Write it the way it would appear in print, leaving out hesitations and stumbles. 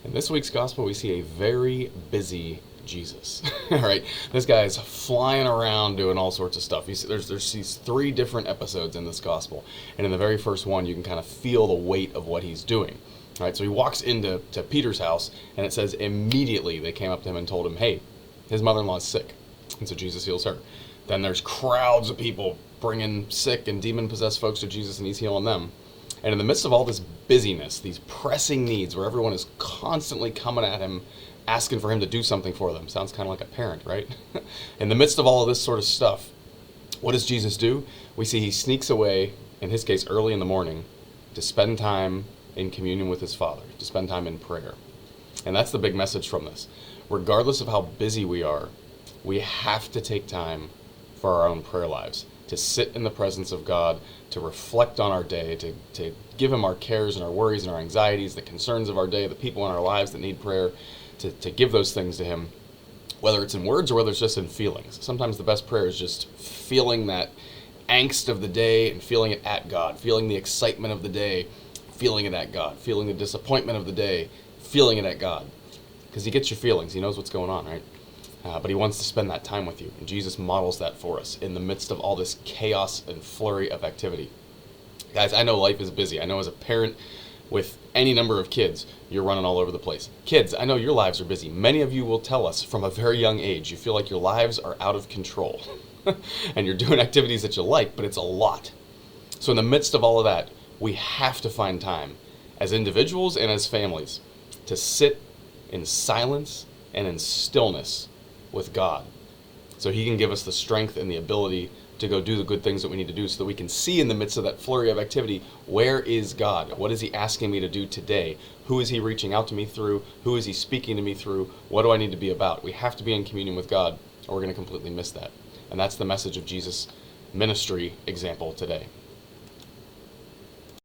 In this week's gospel, we see a very busy Jesus. All right, this guy is flying around doing all sorts of stuff. There's these three different episodes in this gospel, and in the very first one, you can kind of feel the weight of what he's doing. All right, so he walks into Peter's house, and it says immediately they came up to him and told him, "Hey, his mother-in-law is sick," and so Jesus heals her. Then there's crowds of people bringing sick and demon-possessed folks to Jesus, and he's healing them. And in the midst of all this busyness, these pressing needs where everyone is constantly coming at him, asking for him to do something for them. Sounds kind of like a parent, right? In the midst of all of this sort of stuff, what does Jesus do? We see he sneaks away, in his case early in the morning, to spend time in communion with his Father, to spend time in prayer. And that's the big message from this. Regardless of how busy we are, we have to take time for our own prayer lives, to sit in the presence of God, to reflect on our day, to give him our cares and our worries and our anxieties, the concerns of our day, the people in our lives that need prayer, to give those things to him, whether it's in words or whether it's just in feelings. Sometimes the best prayer is just feeling that angst of the day and feeling it at God, feeling the excitement of the day, feeling it at God, feeling the disappointment of the day, feeling it at God. Because he gets your feelings, he knows what's going on, right? But he wants to spend that time with you. And Jesus models that for us in the midst of all this chaos and flurry of activity. Guys, I know life is busy. I know as a parent with any number of kids, you're running all over the place. Kids, I know your lives are busy. Many of you will tell us from a very young age, you feel like your lives are out of control. And you're doing activities that you like, but it's a lot. So in the midst of all of that, we have to find time as individuals and as families to sit in silence and in stillness with God, so he can give us the strength and the ability to go do the good things that we need to do, so that we can see in the midst of that flurry of activity, where is God? What is he asking me to do today? Who is he reaching out to me through? Who is he speaking to me through? What do I need to be about? We have to be in communion with God, or we're going to completely miss that. And that's the message of Jesus' ministry example today.